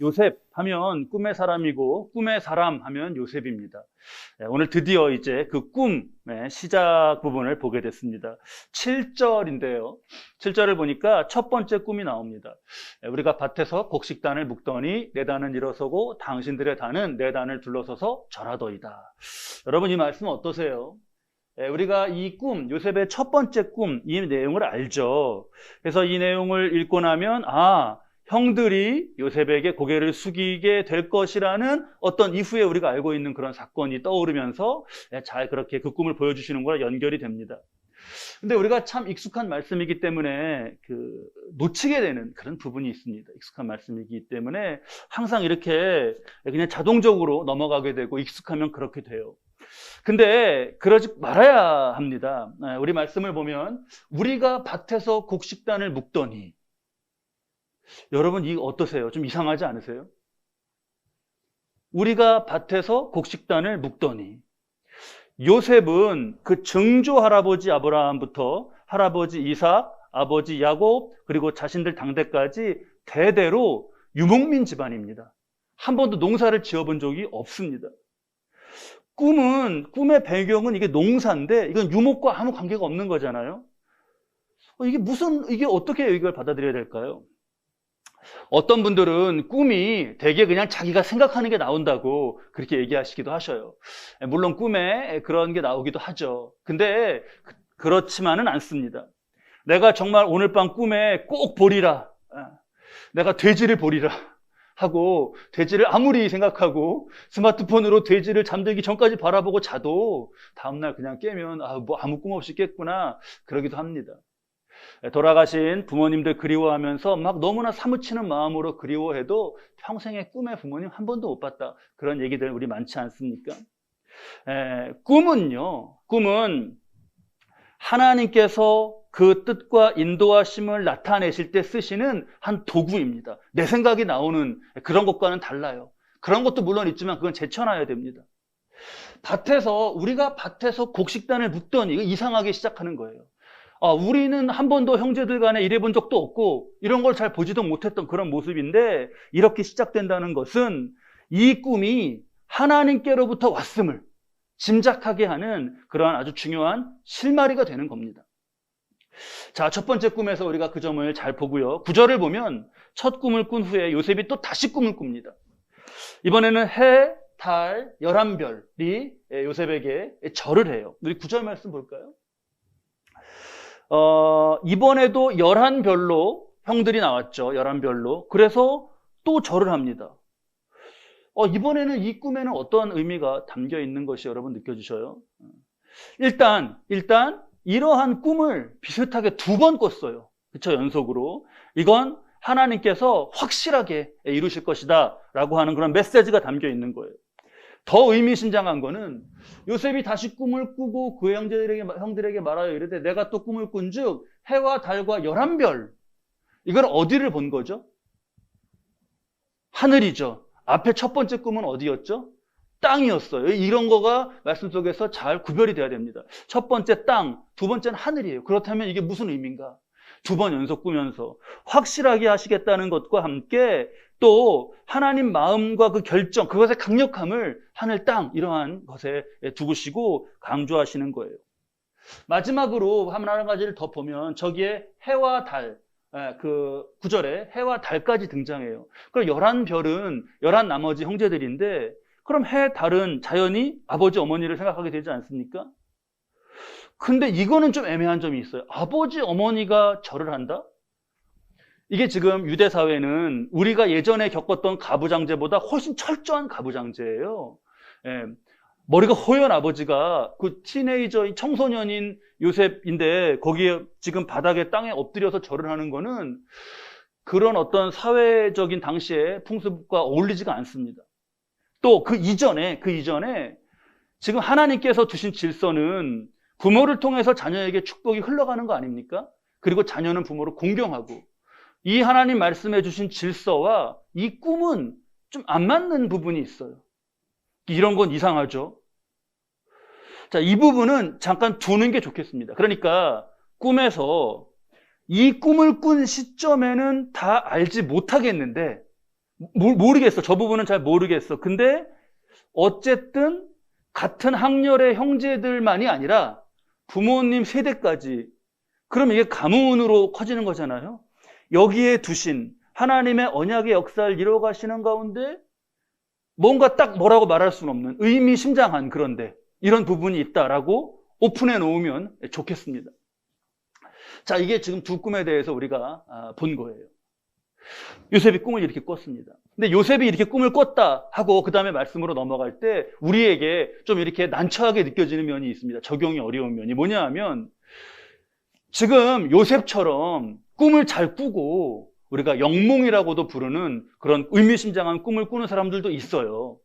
요셉 하면 꿈의 사람이고 꿈의 사람 하면 요셉입니다. 오늘 드디어 이제 그 꿈의 시작 부분을 보게 됐습니다. 7절인데요. 7절을 보니까 첫 번째 꿈이 나옵니다. 우리가 밭에서 곡식단을 묶더니 내 단은 일어서고 당신들의 단은 내 단을 둘러서서 절하더이다. 여러분, 이 말씀 어떠세요? 우리가 이 꿈, 요셉의 첫 번째 꿈, 이 내용을 알죠. 그래서 이 내용을 읽고 나면 형들이 요셉에게 고개를 숙이게 될 것이라는 어떤 이후에 우리가 알고 있는 그런 사건이 떠오르면서 잘 그렇게 그 꿈을 보여주시는 거랑 연결이 됩니다. 근데 우리가 참 익숙한 말씀이기 때문에 놓치게 되는 그런 부분이 있습니다. 익숙한 말씀이기 때문에 항상 이렇게 그냥 자동적으로 넘어가게 되고 익숙하면 그렇게 돼요. 근데 그러지 말아야 합니다. 우리 말씀을 보면 우리가 밭에서 곡식단을 묶더니, 여러분 이거 어떠세요? 좀 이상하지 않으세요? 우리가 밭에서 곡식단을 묶더니, 요셉은 그 증조 할아버지 아브라함부터 할아버지 이삭, 아버지 야곱, 그리고 자신들 당대까지 대대로 유목민 집안입니다. 한 번도 농사를 지어본 적이 없습니다. 꿈의 배경은 이게 농사인데 이건 유목과 아무 관계가 없는 거잖아요. 이게 어떻게 이걸 받아들여야 될까요? 어떤 분들은 꿈이 되게 그냥 자기가 생각하는 게 나온다고 그렇게 얘기하시기도 하셔요. 물론 꿈에 그런 게 나오기도 하죠. 근데 그렇지만은 않습니다. 내가 정말 오늘 밤 꿈에 꼭 보리라, 내가 돼지를 보리라 하고 돼지를 아무리 생각하고 스마트폰으로 돼지를 잠들기 전까지 바라보고 자도 다음날 그냥 깨면 아무 꿈 없이 깼구나 그러기도 합니다. 돌아가신 부모님들 그리워하면서 막 너무나 사무치는 마음으로 그리워해도 평생의 꿈에 부모님 한 번도 못 봤다, 그런 얘기들 우리 많지 않습니까? 꿈은 하나님께서 그 뜻과 인도하심을 나타내실 때 쓰시는 한 도구입니다. 내 생각이 나오는 그런 것과는 달라요. 그런 것도 물론 있지만 그건 제쳐놔야 됩니다. 우리가 밭에서 곡식단을 묶더니 이상하게 시작하는 거예요. 우리는 한 번도 형제들 간에 일해본 적도 없고 이런 걸 잘 보지도 못했던 그런 모습인데, 이렇게 시작된다는 것은 이 꿈이 하나님께로부터 왔음을 짐작하게 하는 그러한 아주 중요한 실마리가 되는 겁니다. 자, 첫 번째 꿈에서 우리가 그 점을 잘 보고요. 9절을 보면 첫 꿈을 꾼 후에 요셉이 또 다시 꿈을 꿉니다. 이번에는 해, 달, 11별이 요셉에게 절을 해요. 우리 9절 말씀 볼까요? 이번에도 11별로 형들이 나왔죠. 11별로. 그래서 또 절을 합니다. 이번에는 이 꿈에는 어떤 의미가 담겨 있는 것이 여러분 느껴지셔요? 일단 이러한 꿈을 비슷하게 2번 꿨어요. 그렇죠? 연속으로. 이건 하나님께서 확실하게 이루실 것이다 라고 하는 그런 메시지가 담겨 있는 거예요. 더 의미심장한 거는 요셉이 다시 꿈을 꾸고 그 형들에게 말하여 이르되 내가 또 꿈을 꾼즉 해와 달과 11별, 이걸 어디를 본 거죠? 하늘이죠. 앞에 첫 번째 꿈은 어디였죠? 땅이었어요. 이런 거가 말씀 속에서 잘 구별이 돼야 됩니다. 첫 번째 땅, 두 번째는 하늘이에요. 그렇다면 이게 무슨 의미인가? 2번 연속 꾸면서 확실하게 하시겠다는 것과 함께 또 하나님 마음과 그 결정, 그것의 강력함을 하늘, 땅 이러한 것에 두시고 강조하시는 거예요. 마지막으로 한 가지를 더 보면 저기에 해와 달, 그 9절에 해와 달까지 등장해요. 그럼 11별은 11 나머지 형제들인데, 그럼 해, 달은 자연히 아버지, 어머니를 생각하게 되지 않습니까? 근데 이거는 좀 애매한 점이 있어요. 아버지, 어머니가 절을 한다? 이게 지금 유대 사회는 우리가 예전에 겪었던 가부장제보다 훨씬 철저한 가부장제예요. 머리가 허연 아버지가 그 티네이저인 청소년인 요셉인데 거기에 지금 바닥에 땅에 엎드려서 절을 하는 거는 그런 어떤 사회적인 당시의 풍습과 어울리지가 않습니다. 또 그 이전에 지금 하나님께서 두신 질서는 부모를 통해서 자녀에게 축복이 흘러가는 거 아닙니까? 그리고 자녀는 부모를 공경하고, 이 하나님 말씀해 주신 질서와 이 꿈은 좀 안 맞는 부분이 있어요. 이런 건 이상하죠. 자, 이 부분은 잠깐 두는 게 좋겠습니다. 그러니까 꿈에서 이 꿈을 꾼 시점에는 다 알지 못하겠는데, 모르겠어. 저 부분은 잘 모르겠어. 근데 어쨌든 같은 학렬의 형제들만이 아니라 부모님 세대까지, 그럼 이게 가문으로 커지는 거잖아요. 여기에 두신 하나님의 언약의 역사를 이뤄가시는 가운데 뭔가 딱 뭐라고 말할 수는 없는 의미심장한, 그런데 이런 부분이 있다라고 오픈해 놓으면 좋겠습니다. 자, 이게 지금 두 꿈에 대해서 우리가 본 거예요. 요셉이 꿈을 이렇게 꿨습니다. 근데 요셉이 이렇게 꿈을 꿨다 하고 그 다음에 말씀으로 넘어갈 때 우리에게 좀 이렇게 난처하게 느껴지는 면이 있습니다. 적용이 어려운 면이 뭐냐 하면, 지금 요셉처럼 꿈을 잘 꾸고 우리가 영몽이라고도 부르는 그런 의미심장한 꿈을 꾸는 사람들도 있어요.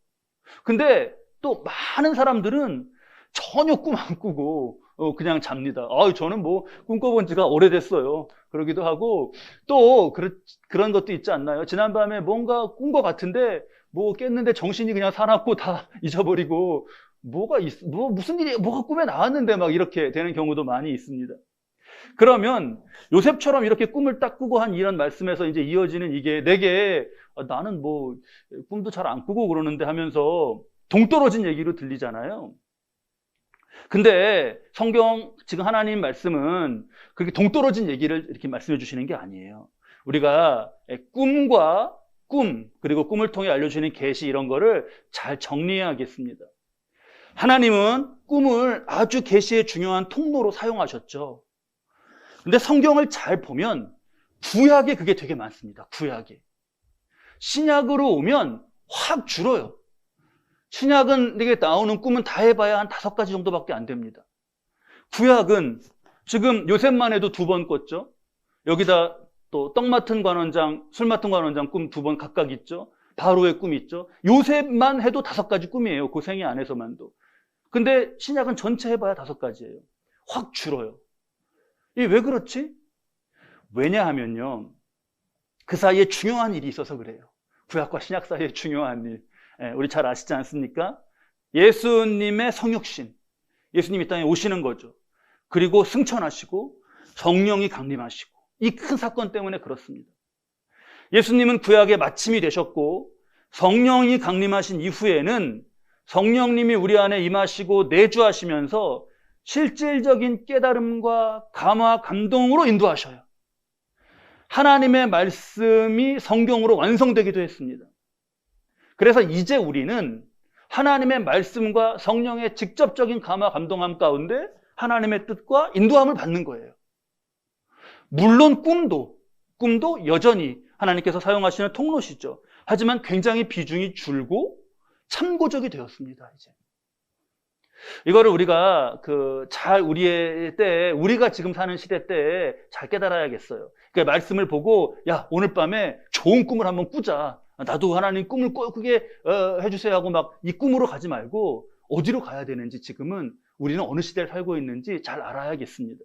근데 또 많은 사람들은 전혀 꿈 안 꾸고 그냥 잡니다. 저는 뭐 꿈꿔본 지가 오래됐어요. 그러기도 하고, 또 그런 것도 있지 않나요? 지난밤에 뭔가 꾼 것 같은데 뭐 깼는데 정신이 그냥 사납고 다 잊어버리고, 무슨 일이, 뭐가 꿈에 나왔는데 막 이렇게 되는 경우도 많이 있습니다. 그러면 요셉처럼 이렇게 꿈을 딱 꾸고 한 이런 말씀에서 이제 이어지는 이게, 내게 나는 뭐 꿈도 잘 안 꾸고 그러는데 하면서 동떨어진 얘기로 들리잖아요. 근데 성경, 지금 하나님 말씀은 그렇게 동떨어진 얘기를 이렇게 말씀해 주시는 게 아니에요. 우리가 꿈과 꿈, 그리고 꿈을 통해 알려주시는 계시, 이런 거를 잘 정리해야겠습니다. 하나님은 꿈을 아주 계시의 중요한 통로로 사용하셨죠. 근데 성경을 잘 보면 구약에 그게 되게 많습니다. 구약에. 신약으로 오면 확 줄어요. 신약은 이게 나오는 꿈은 다 해봐야 한 5가지 정도밖에 안 됩니다. 구약은 지금 요셉만 해도 2번 꿨죠. 여기다 또 떡 맡은 관원장, 술 맡은 관원장 꿈 2번 각각 있죠. 바로의 꿈 있죠. 요셉만 해도 5가지 꿈이에요. 그 생애 안에서만도. 근데 신약은 전체 해봐야 5가지예요. 확 줄어요. 이게 왜 그렇지? 왜냐하면요, 그 사이에 중요한 일이 있어서 그래요. 구약과 신약 사이에 중요한 일. 우리 잘 아시지 않습니까? 예수님의 성육신, 예수님이 이 땅에 오시는 거죠. 그리고 승천하시고 성령이 강림하시고, 이 큰 사건 때문에 그렇습니다. 예수님은 구약의 마침이 되셨고, 성령이 강림하신 이후에는 성령님이 우리 안에 임하시고 내주하시면서 실질적인 깨달음과 감화, 감동으로 인도하셔요. 하나님의 말씀이 성경으로 완성되기도 했습니다. 그래서 이제 우리는 하나님의 말씀과 성령의 직접적인 감화, 감동함 가운데 하나님의 뜻과 인도함을 받는 거예요. 물론 꿈도 여전히 하나님께서 사용하시는 통로시죠. 하지만 굉장히 비중이 줄고 참고적이 되었습니다. 이제 이거를 우리가 우리의 때에, 우리가 지금 사는 시대 때에 잘 깨달아야겠어요. 그러니까 말씀을 보고, 야, 오늘 밤에 좋은 꿈을 한번 꾸자. 나도 하나님 꿈을 꾸게 해주세요 하고 막 이 꿈으로 가지 말고, 어디로 가야 되는지, 지금은 우리는 어느 시대를 살고 있는지 잘 알아야겠습니다.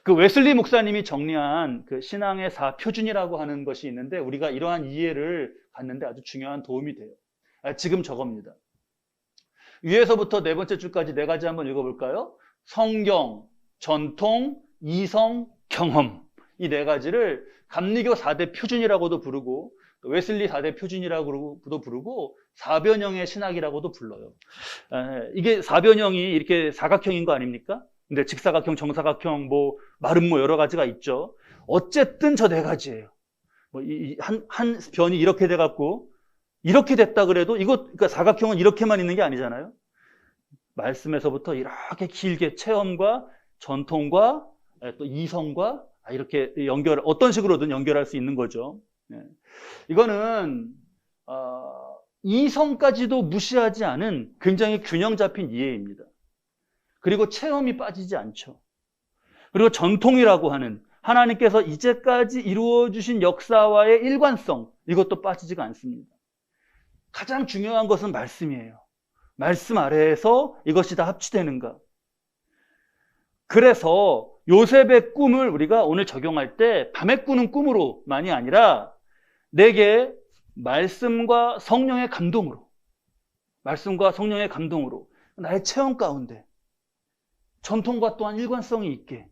그 웨슬리 목사님이 정리한 그 신앙의 4표준이라고 하는 것이 있는데, 우리가 이러한 이해를 갖는데 아주 중요한 도움이 돼요. 지금 저겁니다. 위에서부터 4번째 줄까지 4가지 한번 읽어볼까요? 성경, 전통, 이성, 경험. 이 4가지를 감리교 4대 표준이라고도 부르고, 웨슬리 4대 표준이라고도 부르고, 사변형의 신학이라고도 불러요. 이게 사변형이 이렇게 사각형인 거 아닙니까? 근데 직사각형, 정사각형, 말은 여러 가지가 있죠. 어쨌든 저 4가지예요. 한 변이 이렇게 돼갖고, 이렇게 됐다 그래도 그러니까 사각형은 이렇게만 있는 게 아니잖아요. 말씀에서부터 이렇게 길게 체험과 전통과 또 이성과 이렇게 어떤 식으로든 연결할 수 있는 거죠. 이거는 이성까지도 무시하지 않은 굉장히 균형 잡힌 이해입니다. 그리고 체험이 빠지지 않죠. 그리고 전통이라고 하는 하나님께서 이제까지 이루어 주신 역사와의 일관성, 이것도 빠지지가 않습니다. 가장 중요한 것은 말씀이에요. 말씀 아래에서 이것이 다 합치되는가. 그래서 요셉의 꿈을 우리가 오늘 적용할 때 밤에 꾸는 꿈으로만이 아니라, 내게 말씀과 성령의 감동으로, 말씀과 성령의 감동으로 나의 체험 가운데 전통과 또한 일관성이 있게,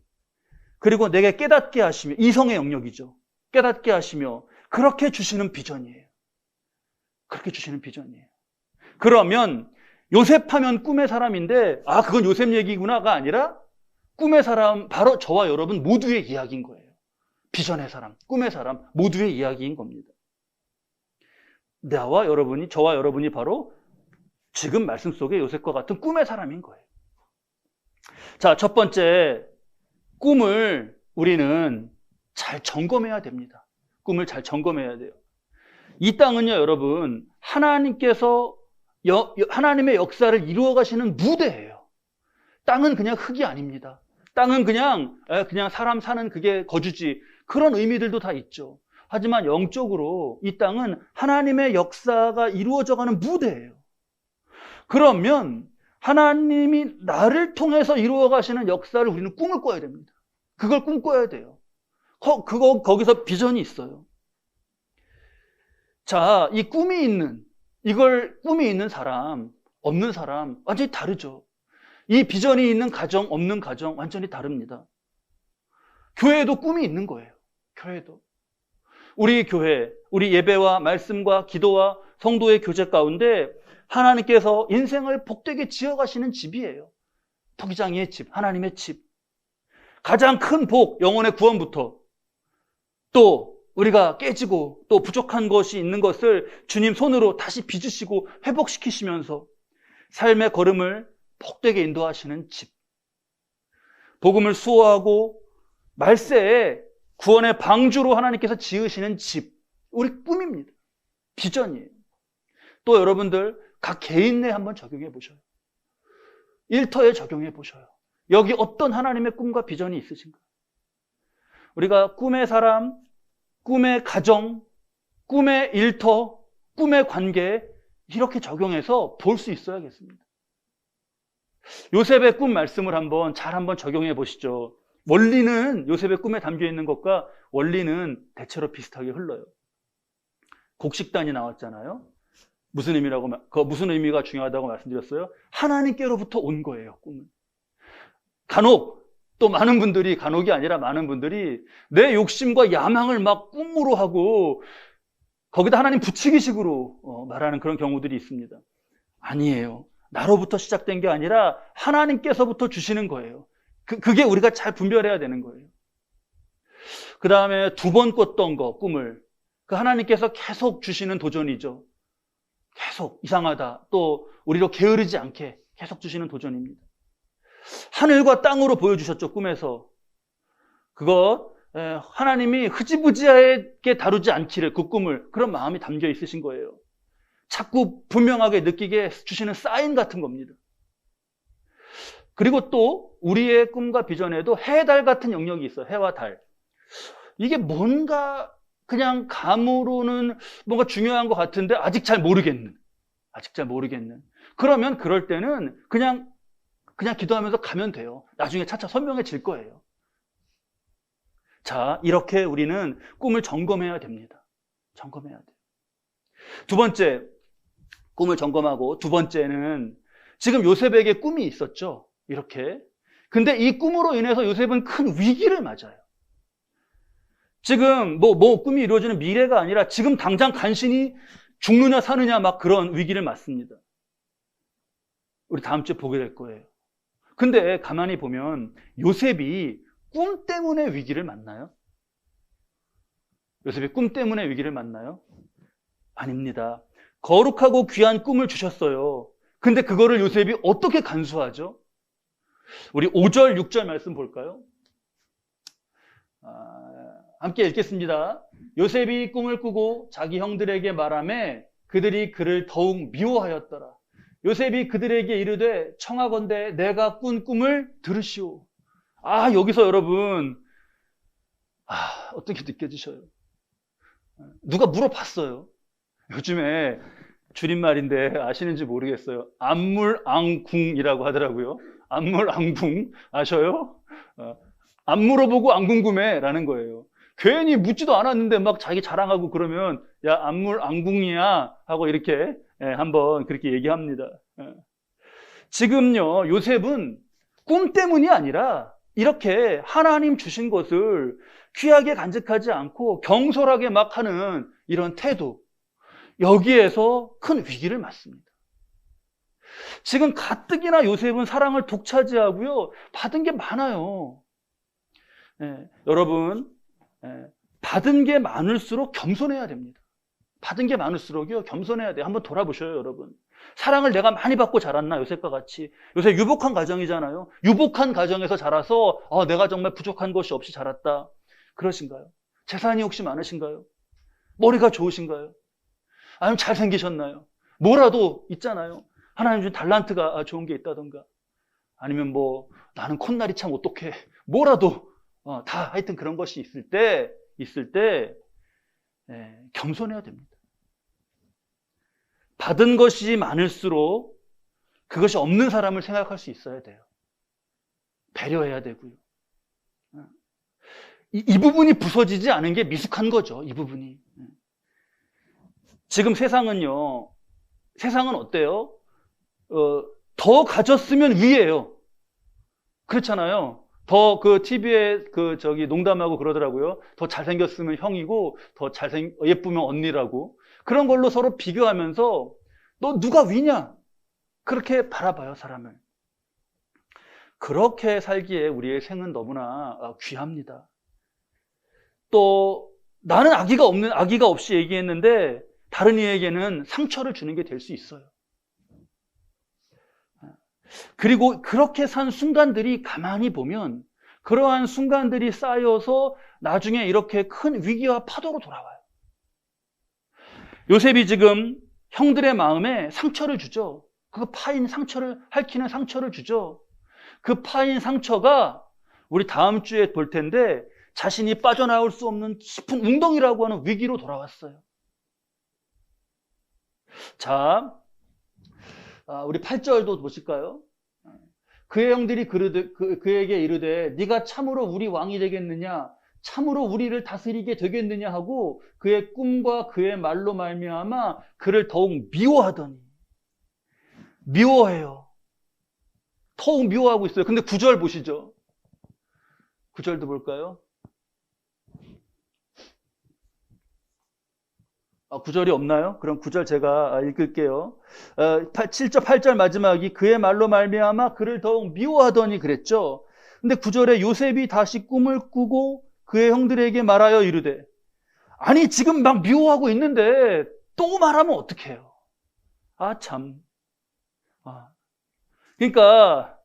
그리고 내게 깨닫게 하시며, 이성의 영역이죠. 깨닫게 하시며 그렇게 주시는 비전이에요. 그렇게 주시는 비전이에요. 그러면 요셉 하면 꿈의 사람인데, 아, 그건 요셉 얘기구나가 아니라 꿈의 사람, 바로 저와 여러분 모두의 이야기인 거예요. 비전의 사람, 꿈의 사람 모두의 이야기인 겁니다. 저와 여러분이 바로 지금 말씀 속의 요셉과 같은 꿈의 사람인 거예요. 자, 첫 번째, 꿈을 우리는 잘 점검해야 됩니다. 꿈을 잘 점검해야 돼요. 이 땅은요, 여러분, 하나님께서 하나님의 역사를 이루어 가시는 무대예요. 땅은 그냥 흙이 아닙니다. 땅은 그냥 사람 사는 그게 거주지, 그런 의미들도 다 있죠. 하지만 영적으로 이 땅은 하나님의 역사가 이루어져가는 무대예요. 그러면 하나님이 나를 통해서 이루어 가시는 역사를 우리는 꿈을 꿔야 됩니다. 그걸 꿈꿔야 돼요. 거기서 비전이 있어요. 자, 이 꿈이 있는 사람, 없는 사람, 완전히 다르죠. 이 비전이 있는 가정, 없는 가정, 완전히 다릅니다. 교회도 꿈이 있는 거예요. 교회도. 우리 교회, 우리 예배와 말씀과 기도와 성도의 교제 가운데 하나님께서 인생을 복되게 지어가시는 집이에요. 토기장이의 집, 하나님의 집. 가장 큰 복, 영혼의 구원부터, 또 우리가 깨지고 또 부족한 것이 있는 것을 주님 손으로 다시 빚으시고 회복시키시면서 삶의 걸음을 복되게 인도하시는 집. 복음을 수호하고 말세에 구원의 방주로 하나님께서 지으시는 집. 우리 꿈입니다. 비전이에요. 또 여러분들 각 개인에 한번 적용해 보셔요. 일터에 적용해 보셔요. 여기 어떤 하나님의 꿈과 비전이 있으신가? 우리가 꿈의 사람, 꿈의 가정, 꿈의 일터, 꿈의 관계, 이렇게 적용해서 볼 수 있어야겠습니다. 요셉의 꿈 말씀을 한번 적용해 보시죠. 원리는 요셉의 꿈에 담겨 있는 것과 원리는 대체로 비슷하게 흘러요. 곡식단이 나왔잖아요. 무슨 의미가 중요하다고 말씀드렸어요? 하나님께로부터 온 거예요, 꿈은. 간혹이 아니라 많은 분들이 내 욕심과 야망을 막 꿈으로 하고 거기다 하나님 부추기식으로 말하는 그런 경우들이 있습니다. 아니에요. 나로부터 시작된 게 아니라 하나님께서부터 주시는 거예요. 그게 우리가 잘 분별해야 되는 거예요. 그 다음에 두 번 꿨던 꿈을 그 하나님께서 계속 주시는 도전이죠. 계속 이상하다. 또 우리로 게으르지 않게 계속 주시는 도전입니다. 하늘과 땅으로 보여주셨죠, 꿈에서. 그거 하나님이 흐지부지하게 다루지 않기를, 그 꿈을, 그런 마음이 담겨 있으신 거예요. 자꾸 분명하게 느끼게 주시는 사인 같은 겁니다. 그리고 또 우리의 꿈과 비전에도 해, 달 같은 영역이 있어요. 해와 달. 이게 뭔가 그냥 감으로는 뭔가 중요한 것 같은데 아직 잘 모르겠는. 그러면 그럴 때는 그냥 기도하면서 가면 돼요. 나중에 차차 선명해질 거예요. 자, 이렇게 우리는 꿈을 점검해야 됩니다. 점검해야 돼요. 두 번째, 꿈을 점검하고, 두 번째는 지금 요셉에게 꿈이 있었죠. 이렇게. 근데 이 꿈으로 인해서 요셉은 큰 위기를 맞아요. 지금 꿈이 이루어지는 미래가 아니라 지금 당장 간신히 죽느냐 사느냐 막 그런 위기를 맞습니다. 우리 다음 주에 보게 될 거예요. 근데 가만히 보면 요셉이 꿈 때문에 위기를 만나요? 요셉이 꿈 때문에 위기를 만나요? 아닙니다. 거룩하고 귀한 꿈을 주셨어요. 근데 그거를 요셉이 어떻게 간수하죠? 우리 5절, 6절 말씀 볼까요? 함께 읽겠습니다. 요셉이 꿈을 꾸고 자기 형들에게 말하며 그들이 그를 더욱 미워하였더라. 요셉이 그들에게 이르되 청하건대 내가 꾼 꿈을 들으시오. 여기서 여러분 어떻게 느껴지셔요? 누가 물어봤어요. 요즘에 줄임말인데 아시는지 모르겠어요. 안물앙궁이라고 하더라고요. 안물앙궁 아셔요? 안 물어보고 안 궁금해 라는 거예요. 괜히 묻지도 않았는데 막 자기 자랑하고 그러면 야, 안궁이야 하고 이렇게 한번 그렇게 얘기합니다. 지금요, 요셉은 꿈 때문이 아니라 이렇게 하나님 주신 것을 귀하게 간직하지 않고 경솔하게 막 하는 이런 태도, 여기에서 큰 위기를 맞습니다. 지금 가뜩이나 요셉은 사랑을 독차지하고요, 받은 게 많아요. 여러분, 받은 게 많을수록 겸손해야 됩니다. 받은 게 많을수록요, 겸손해야 돼요. 한번 돌아보셔요, 여러분. 사랑을 내가 많이 받고 자랐나, 요셉과 같이. 요셉 유복한 가정이잖아요. 유복한 가정에서 자라서 내가 정말 부족한 것이 없이 자랐다. 그러신가요? 재산이 혹시 많으신가요? 머리가 좋으신가요? 아니면 잘생기셨나요? 뭐라도 있잖아요. 하나님 준 달란트가 좋은 게 있다던가. 아니면 뭐 나는 콧날이 참 어떡해. 뭐라도 다 하여튼 그런 것이 있을 때 겸손해야 됩니다. 받은 것이 많을수록 그것이 없는 사람을 생각할 수 있어야 돼요. 배려해야 되고요. 이 부분이 부서지지 않은 게 미숙한 거죠. 이 부분이. 지금 세상은 어때요? 더 가졌으면 위예요. 그렇잖아요. 더 TV에 농담하고 그러더라고요. 더 잘생겼으면 형이고, 예쁘면 언니라고. 그런 걸로 서로 비교하면서, 너 누가 위냐? 그렇게 바라봐요, 사람을. 그렇게 살기에 우리의 생은 너무나 귀합니다. 또, 나는 아기가 없이 얘기했는데, 다른 이에게는 상처를 주는 게 될 수 있어요. 그리고 그렇게 산 순간들이 가만히 보면 그러한 순간들이 쌓여서 나중에 이렇게 큰 위기와 파도로 돌아와요. 요셉이 지금 형들의 마음에 상처를 주죠. 그 파인 상처를, 핥히는 상처를 주죠. 그 파인 상처가 우리 다음 주에 볼 텐데 자신이 빠져나올 수 없는 깊은 웅덩이라고 하는 위기로 돌아왔어요. 자, 우리 8절도 보실까요? 그의 형들이 그에게 이르되 네가 참으로 우리 왕이 되겠느냐, 참으로 우리를 다스리게 되겠느냐 하고 그의 꿈과 그의 말로 말미암아 그를 더욱 미워하더니. 미워해요. 더욱 미워하고 있어요. 근데 9절 보시죠. 9절도 볼까요? 9절이 없나요? 그럼 9절 제가 읽을게요. 7절, 8절 마지막이 그의 말로 말미암아 그를 더욱 미워하더니 그랬죠. 근데 9절에 요셉이 다시 꿈을 꾸고 그의 형들에게 말하여 이르되, 아니 지금 막 미워하고 있는데 또 말하면 어떡해요? 참. 그러니까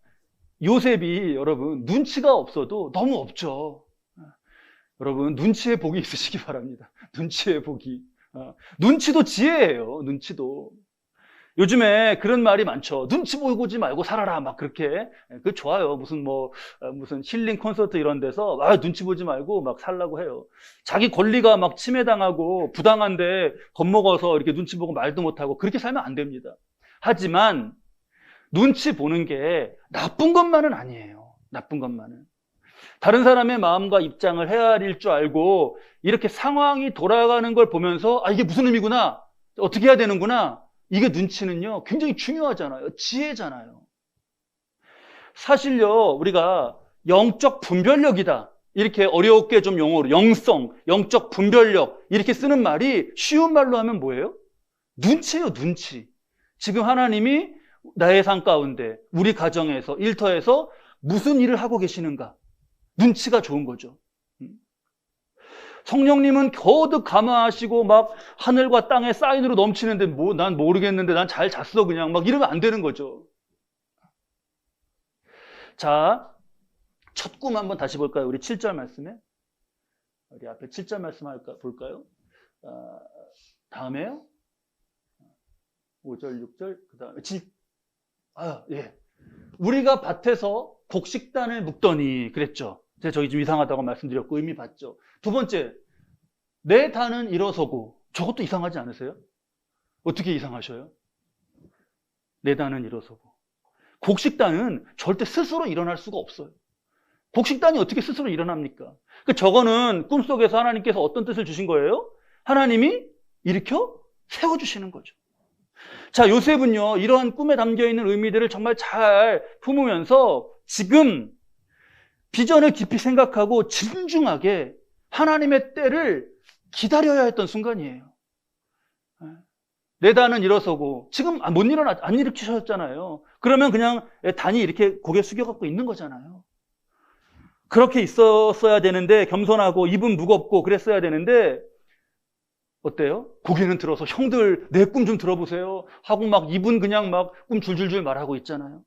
요셉이 여러분 눈치가 없어도 너무 없죠. 여러분 눈치의 복이 있으시기 바랍니다. 눈치의 복이. 눈치도 지혜예요. 눈치도. 요즘에 그런 말이 많죠. 눈치 보지 말고 살아라. 막 그렇게. 그 좋아요. 무슨 힐링 콘서트 이런 데서 눈치 보지 말고 막 살라고 해요. 자기 권리가 막 침해당하고 부당한데 겁먹어서 이렇게 눈치 보고 말도 못하고 그렇게 살면 안 됩니다. 하지만 눈치 보는 게 나쁜 것만은 아니에요. 나쁜 것만은. 다른 사람의 마음과 입장을 헤아릴 줄 알고 이렇게 상황이 돌아가는 걸 보면서 이게 무슨 의미구나, 어떻게 해야 되는구나, 이게 눈치는요 굉장히 중요하잖아요. 지혜잖아요. 사실요 우리가 영적 분별력이다 이렇게 어렵게 좀 용어로 영성, 영적 분별력 이렇게 쓰는 말이 쉬운 말로 하면 뭐예요? 눈치예요. 눈치. 지금 하나님이 나의 삶 가운데 우리 가정에서 일터에서 무슨 일을 하고 계시는가, 눈치가 좋은 거죠. 성령님은 거듭 감화하시고 막 하늘과 땅의 사인으로 넘치는데 난 모르겠는데 난 잘 잤어 그냥 막 이러면 안 되는 거죠. 자, 첫 꿈 한번 다시 볼까요? 우리 7절 말씀에. 우리 앞에 7절 말씀 볼까요? 다음에요. 5절, 6절, 그 다음에 예. 우리가 밭에서 곡식단을 묶더니 그랬죠. 제가 저기 좀 이상하다고 말씀드렸고 의미 봤죠. 두 번째, 내 단은 일어서고. 저것도 이상하지 않으세요? 어떻게 이상하셔요? 내 단은 일어서고. 곡식단은 절대 스스로 일어날 수가 없어요. 곡식단이 어떻게 스스로 일어납니까? 저거는 꿈속에서 하나님께서 어떤 뜻을 주신 거예요? 하나님이 일으켜 세워주시는 거죠. 자, 요셉은요, 이러한 꿈에 담겨있는 의미들을 정말 잘 품으면서 지금 비전을 깊이 생각하고 진중하게 하나님의 때를 기다려야 했던 순간이에요. 내 단은 일어서고, 지금 못 일어나, 안 일으키셨잖아요. 그러면 그냥 단이 이렇게 고개 숙여갖고 있는 거잖아요. 그렇게 있었어야 되는데, 겸손하고, 입은 무겁고, 그랬어야 되는데, 어때요? 고개는 들어서, 형들, 내 꿈 좀 들어보세요. 하고 막, 입은 그냥 막, 꿈 줄줄줄 말하고 있잖아요.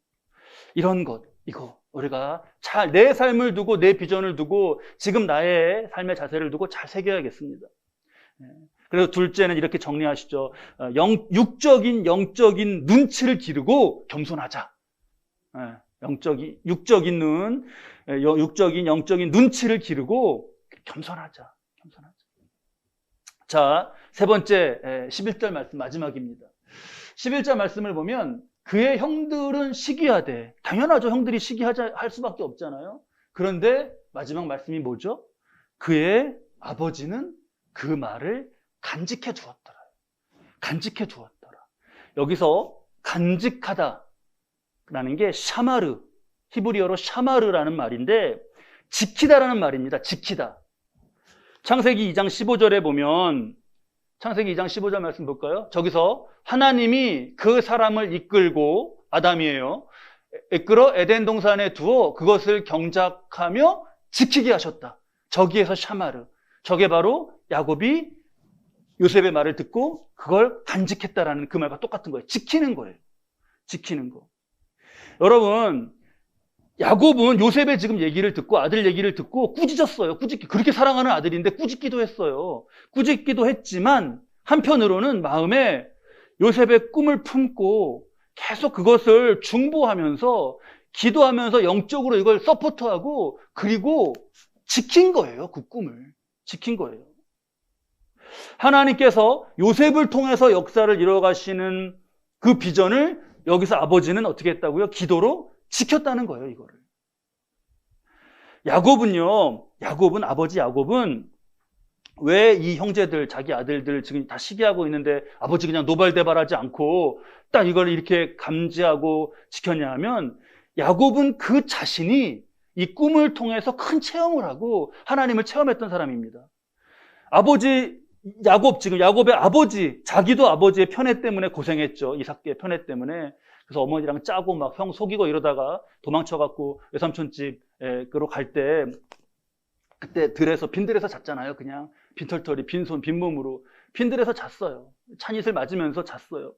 이런 것, 이거, 우리가 잘, 내 삶을 두고, 내 비전을 두고, 지금 나의 삶의 자세를 두고 잘 새겨야겠습니다. 그래서 둘째는 이렇게 정리하시죠. 육적인, 영적인 눈치를 기르고 겸손하자. 육적인 눈, 육적인, 영적인 눈치를 기르고 겸손하자. 자, 세 번째, 11절 말씀 마지막입니다. 11절 말씀을 보면 그의 형들은 시기하되, 당연하죠. 형들이 할 수밖에 없잖아요. 그런데 마지막 말씀이 뭐죠? 그의 아버지는 그 말을 간직해 두었더라. 간직해 두었더라. 여기서 간직하다라는 게 샤마르, 히브리어로 샤마르라는 말인데 지키다라는 말입니다. 지키다. 창세기 2장 15절에 보면 창세기 2장 15절 말씀 볼까요? 저기서 하나님이 그 사람을 이끌고, 아담이에요, 이끌어 에덴 동산에 두어 그것을 경작하며 지키게 하셨다. 저기에서 샤마르, 저게 바로 야곱이 요셉의 말을 듣고 그걸 간직했다라는 그 말과 똑같은 거예요. 지키는 거예요. 지키는 거. 여러분, 야곱은 요셉의 지금 얘기를 듣고, 아들 얘기를 듣고 꾸짖었어요. 그렇게 사랑하는 아들인데 꾸짖기도 했어요. 꾸짖기도 했지만 한편으로는 마음에 요셉의 꿈을 품고 계속 그것을 중보하면서 기도하면서 영적으로 이걸 서포트하고, 그리고 지킨 거예요. 그 꿈을 지킨 거예요. 하나님께서 요셉을 통해서 역사를 이뤄가시는 그 비전을 여기서 아버지는 어떻게 했다고요? 기도로 지켰다는 거예요, 이거를. 아버지 야곱은 왜 이 형제들, 자기 아들들 지금 다 시기하고 있는데 아버지 그냥 노발대발하지 않고 딱 이걸 이렇게 감지하고 지켰냐 하면, 야곱은 그 자신이 이 꿈을 통해서 큰 체험을 하고 하나님을 체험했던 사람입니다. 지금 야곱의 아버지, 자기도 아버지의 편애 때문에 고생했죠. 이삭의 편애 때문에. 그래서 어머니랑 짜고 막 형 속이고 이러다가 도망쳐갖고 외삼촌 집으로 갈 때, 그때 빈들에서 잤잖아요. 그냥 빈털터리, 빈손, 빈몸으로 빈들에서 잤어요. 찬이슬 맞으면서 잤어요.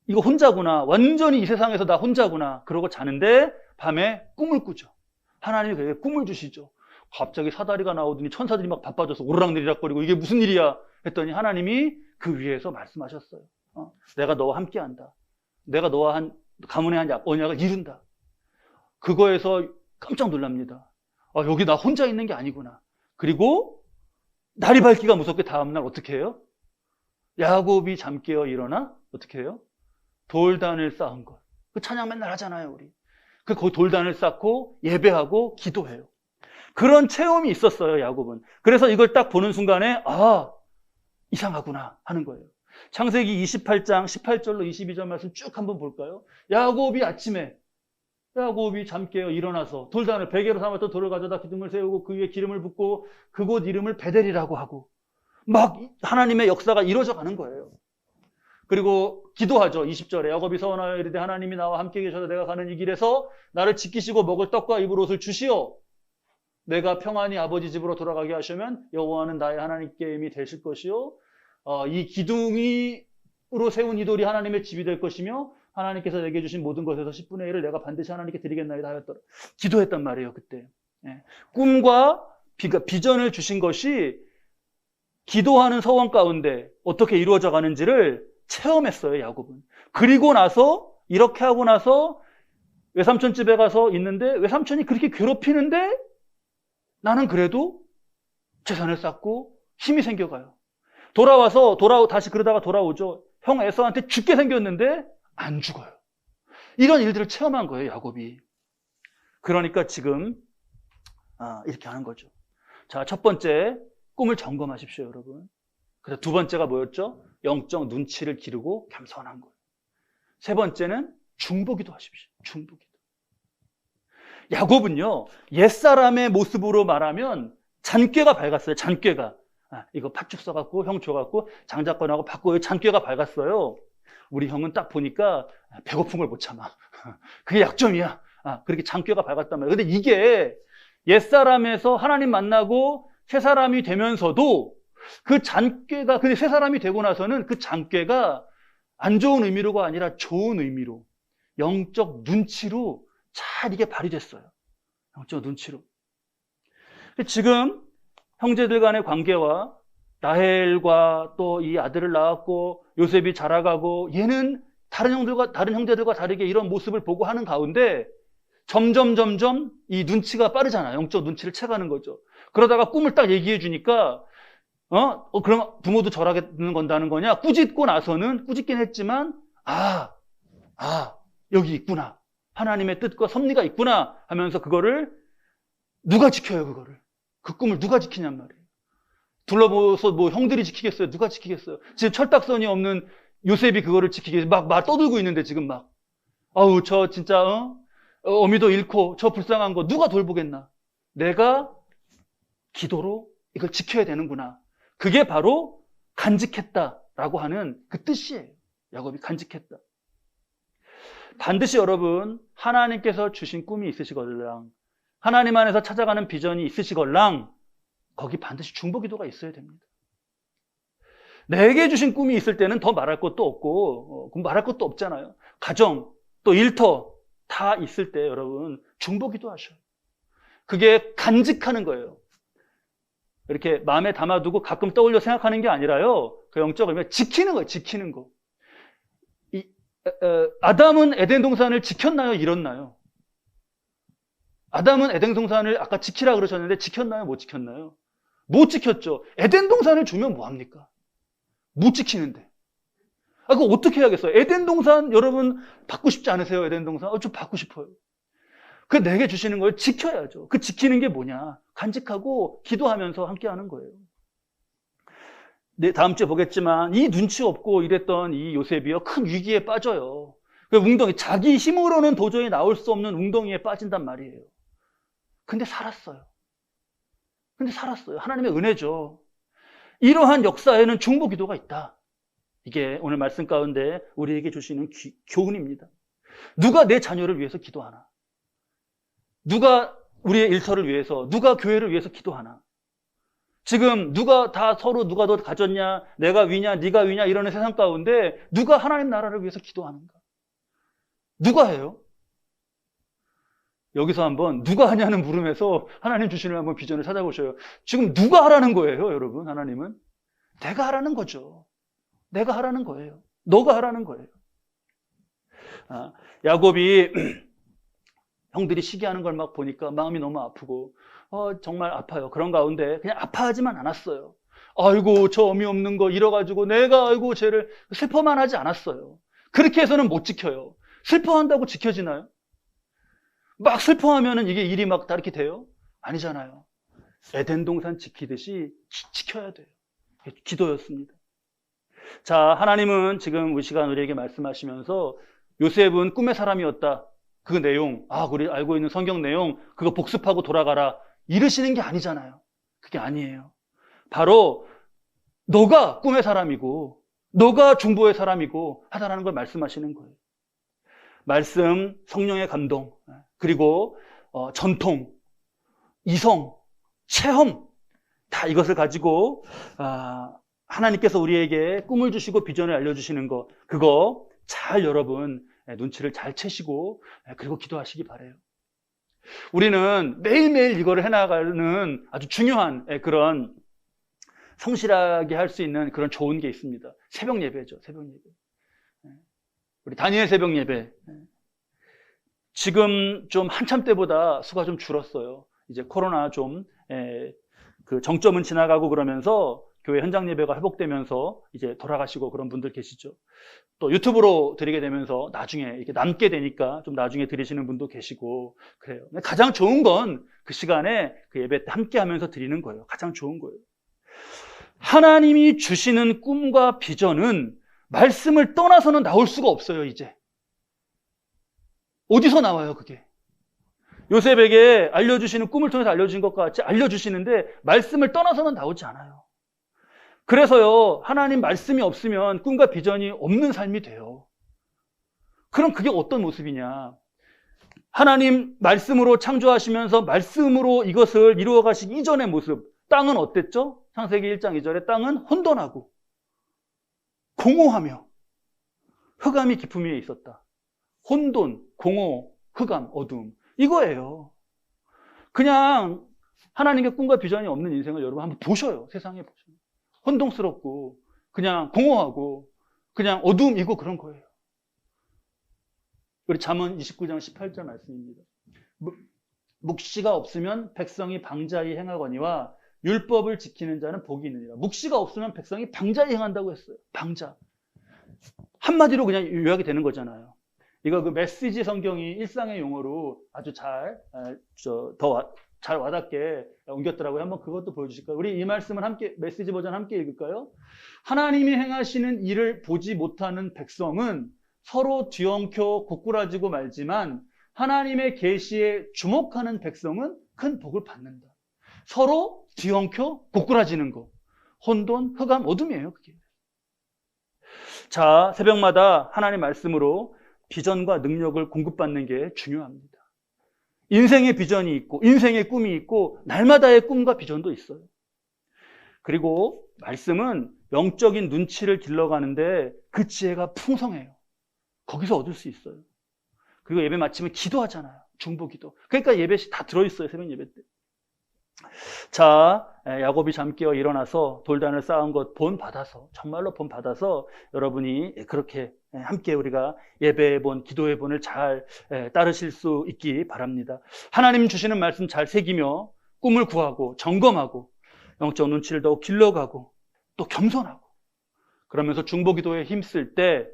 이거 혼자구나. 완전히 이 세상에서 나 혼자구나. 그러고 자는데 밤에 꿈을 꾸죠. 하나님이 그에게 꿈을 주시죠. 갑자기 사다리가 나오더니 천사들이 막 바빠져서 오르락내리락거리고 이게 무슨 일이야 했더니 하나님이 그 위에서 말씀하셨어요. 내가 너와 함께한다. 내가 너와 가문의 한 언약을 이룬다. 그거에서 깜짝 놀랍니다. 여기 나 혼자 있는 게 아니구나. 그리고 날이 밝기가 무섭게 다음날 어떻게 해요? 야곱이 잠 깨어 일어나 어떻게 해요? 돌단을 쌓은 것. 그 찬양 맨날 하잖아요, 우리. 그 돌단을 쌓고 예배하고 기도해요. 그런 체험이 있었어요, 야곱은. 그래서 이걸 딱 보는 순간에 이상하구나 하는 거예요. 창세기 28장 18절로 22절 말씀 쭉 한번 볼까요? 야곱이 잠 깨어 일어나서 돌단을, 베개로 삼았던 돌을 가져다 기둥을 세우고 그 위에 기름을 붓고 그곳 이름을 베델이라고 하고 막 하나님의 역사가 이루어져 가는 거예요. 그리고 기도하죠. 20절에 야곱이 서원하여 이르되 하나님이 나와 함께 계셔서 내가 가는 이 길에서 나를 지키시고 먹을 떡과 입을 옷을 주시어 내가 평안히 아버지 집으로 돌아가게 하시면 여호와는 나의 하나님께 되실 것이요, 이 기둥으로 세운 이 돌이 하나님의 집이 될 것이며 하나님께서 내게 주신 모든 것에서 10분의 1을 내가 반드시 하나님께 드리겠나이다 하였더라. 기도했단 말이에요, 그때. 꿈과 비전을 주신 것이 기도하는 서원 가운데 어떻게 이루어져 가는지를 체험했어요, 야곱은. 그리고 나서 이렇게 하고 나서 외삼촌 집에 가서 있는데 외삼촌이 그렇게 괴롭히는데 나는 그래도 재산을 쌓고 힘이 생겨가요. 다시 그러다가 돌아오죠. 형 에서한테 죽게 생겼는데 안 죽어요. 이런 일들을 체험한 거예요, 야곱이. 그러니까 지금 이렇게 하는 거죠. 자, 첫 번째, 꿈을 점검하십시오, 여러분. 그래서 두 번째가 뭐였죠? 영적 눈치를 기르고 겸손한 거예요. 세 번째는 중보기도 하십시오. 중보기도. 야곱은요, 옛사람의 모습으로 말하면 잔꾀가 밝았어요. 잔꾀가. 이거 팥죽 써갖고 형 줘갖고 장자권하고 바꿔요. 잔꾀가 밝았어요. 우리 형은 딱 보니까 배고픈 걸 못 참아. 그게 약점이야. 그렇게 잔꾀가 밝았단 말이에요. 근데 이게 옛사람에서 하나님 만나고 새 사람이 되면서도 그 잔꾀가, 근데 새 사람이 되고 나서는 그 잔꾀가 안 좋은 의미로가 아니라 좋은 의미로, 영적 눈치로 잘 이게 발휘됐어요. 영적 눈치로. 지금 형제들 간의 관계와 라헬과 또 이 아들을 낳았고 요셉이 자라가고 얘는 다른 형제들과 다르게 이런 모습을 보고 하는 가운데 점점 이 눈치가 빠르잖아요. 영적 눈치를 채가는 거죠. 그러다가 꿈을 딱 얘기해 주니까 그럼 부모도 절하겠는 건다는 거냐? 꾸짖고 나서는 꾸짖긴 했지만 여기 있구나. 하나님의 뜻과 섭리가 있구나 하면서 그거를 누가 지켜요, 그거를. 그 꿈을 누가 지키냔 말이에요. 둘러보서 뭐 형들이 지키겠어요? 누가 지키겠어요? 지금 철딱선이 없는 요셉이 그거를 지키겠어요? 막 떠들고 있는데 지금 막. 저 진짜, 어미도 잃고 저 불쌍한 거 누가 돌보겠나? 내가 기도로 이걸 지켜야 되는구나. 그게 바로 간직했다라고 하는 그 뜻이에요. 야곱이 간직했다. 반드시 여러분, 하나님께서 주신 꿈이 있으시걸랑, 하나님 안에서 찾아가는 비전이 있으시걸랑, 거기 반드시 중보기도가 있어야 됩니다. 내게 주신 꿈이 있을 때는 더 말할 것도 없고, 말할 것도 없잖아요. 가정, 또 일터 다 있을 때 여러분, 중보기도 하셔요. 그게 간직하는 거예요. 이렇게 마음에 담아두고 가끔 떠올려 생각하는 게 아니라요. 그 영적 의미가 지키는 거예요. 지키는 거. 아담은 에덴 동산을 지켰나요? 잃었나요? 아담은 에덴 동산을 아까 지키라 그러셨는데 지켰나요? 못 지켰나요? 못 지켰죠. 에덴 동산을 주면 뭐합니까? 못 지키는데. 그거 어떻게 해야겠어요? 에덴 동산 여러분 받고 싶지 않으세요? 에덴 동산? 좀 받고 싶어요. 그 내게 주시는 걸 지켜야죠. 그 지키는 게 뭐냐? 간직하고 기도하면서 함께 하는 거예요. 네, 다음 주에 보겠지만 이 눈치 없고 이랬던 이 요셉이요, 큰 위기에 빠져요. 그 웅덩이, 자기 힘으로는 도저히 나올 수 없는 웅덩이에 빠진단 말이에요. 근데 살았어요. 하나님의 은혜죠. 이러한 역사에는 중보기도가 있다. 이게 오늘 말씀 가운데 우리에게 주시는 교훈입니다. 누가 내 자녀를 위해서 기도하나? 누가 우리의 일터를 위해서, 누가 교회를 위해서 기도하나? 지금 누가 더 가졌냐, 내가 위냐, 네가 위냐 이러는 세상 가운데 누가 하나님 나라를 위해서 기도하는가? 누가 해요? 여기서 한번 누가 하냐는 물음에서 하나님 주시는 한번 비전을 찾아보셔요. 지금 누가 하라는 거예요, 여러분? 하나님은 내가 하라는 거죠. 내가 하라는 거예요. 너가 하라는 거예요. 야곱이 형들이 시기하는 걸 막 보니까 마음이 너무 아프고 정말 아파요. 그런 가운데 그냥 아파하지만 않았어요. 아이고 저 어미 없는 거 잃어가지고 내가 아이고 쟤를 슬퍼만 하지 않았어요. 그렇게 해서는 못 지켜요. 슬퍼한다고 지켜지나요? 막 슬퍼하면은 이게 일이 막 다 이렇게 돼요? 아니잖아요. 에덴 동산 지키듯이 지켜야 돼요. 기도였습니다. 자, 하나님은 지금 우리 시간 우리에게 말씀하시면서 요셉은 꿈의 사람이었다. 그 내용, 우리 알고 있는 성경 내용, 그거 복습하고 돌아가라. 이러시는 게 아니잖아요. 그게 아니에요. 바로 너가 꿈의 사람이고, 너가 중보의 사람이고 하다라는 걸 말씀하시는 거예요. 말씀, 성령의 감동, 그리고 전통, 이성, 체험, 다 이것을 가지고 하나님께서 우리에게 꿈을 주시고 비전을 알려주시는 거, 그거 잘 여러분 눈치를 잘 채시고 그리고 기도하시기 바라요. 우리는 매일매일 이거를 해나가는 아주 중요한 그런 성실하게 할 수 있는 그런 좋은 게 있습니다. 새벽 예배죠. 새벽 예배. 우리 다니엘 새벽 예배. 지금 좀 한참 때보다 수가 좀 줄었어요. 이제 코로나 좀 그 정점은 지나가고 그러면서 교회 현장 예배가 회복되면서 이제 돌아가시고 그런 분들 계시죠. 또 유튜브로 드리게 되면서 나중에 이렇게 남게 되니까 좀 나중에 드리시는 분도 계시고 그래요. 가장 좋은 건 그 시간에 그 예배 때 함께 하면서 드리는 거예요. 가장 좋은 거예요. 하나님이 주시는 꿈과 비전은 말씀을 떠나서는 나올 수가 없어요, 이제. 어디서 나와요, 그게? 요셉에게 알려주시는 꿈을 통해서 알려주신 것과 같이 알려주시는데 말씀을 떠나서는 나오지 않아요. 그래서요, 하나님 말씀이 없으면 꿈과 비전이 없는 삶이 돼요. 그럼 그게 어떤 모습이냐? 하나님 말씀으로 창조하시면서 말씀으로 이것을 이루어 가시기 이전의 모습. 땅은 어땠죠? 창세기 1장 2절에 땅은 혼돈하고 공허하며 흑암이 깊음 위에 있었다. 혼돈, 공허, 흑암, 어두움. 이거예요. 그냥 하나님의 꿈과 비전이 없는 인생을 여러분 한번 보셔요. 세상에 보셔요. 혼동스럽고 그냥 공허하고 그냥 어두움이고 그런 거예요. 우리 잠언 29장 18절 말씀입니다. 묵시가 없으면 백성이 방자히 행하거니와 율법을 지키는 자는 복이 있느니라. 묵시가 없으면 백성이 방자히 행한다고 했어요. 방자. 한마디로 그냥 요약이 되는 거잖아요. 이거 그 메시지 성경이 일상의 용어로 아주 잘 와닿게 옮겼더라고요. 한번 그것도 보여주실까요? 우리 이 말씀을 함께, 메시지 버전 함께 읽을까요? 하나님이 행하시는 일을 보지 못하는 백성은 서로 뒤엉켜 고꾸라지고 말지만 하나님의 계시에 주목하는 백성은 큰 복을 받는다. 서로 뒤엉켜 고꾸라지는 거. 혼돈, 흑암, 어둠이에요, 그게. 자, 새벽마다 하나님 말씀으로 비전과 능력을 공급받는 게 중요합니다. 인생의 비전이 있고 인생의 꿈이 있고 날마다의 꿈과 비전도 있어요. 그리고 말씀은 영적인 눈치를 길러가는데 그 지혜가 풍성해요. 거기서 얻을 수 있어요. 그리고 예배 마치면 기도하잖아요. 중보기도. 그러니까 예배시 다 들어있어요. 새벽 예배 때. 자, 야곱이 잠 깨어 일어나서 돌단을 쌓은 것 본 받아서, 정말로 본 받아서 여러분이 그렇게 함께 우리가 예배의 본, 기도의 본을 잘 따르실 수 있기 바랍니다. 하나님 주시는 말씀 잘 새기며 꿈을 구하고 점검하고 영적 눈치를 더욱 길러가고 또 겸손하고 그러면서 중보기도에 힘쓸 때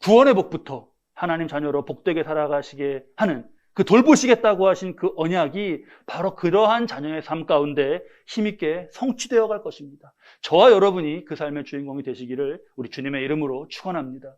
구원의 복부터 하나님 자녀로 복되게 살아가시게 하는 그 돌보시겠다고 하신 그 언약이 바로 그러한 자녀의 삶 가운데 힘있게 성취되어 갈 것입니다. 저와 여러분이 그 삶의 주인공이 되시기를 우리 주님의 이름으로 축원합니다.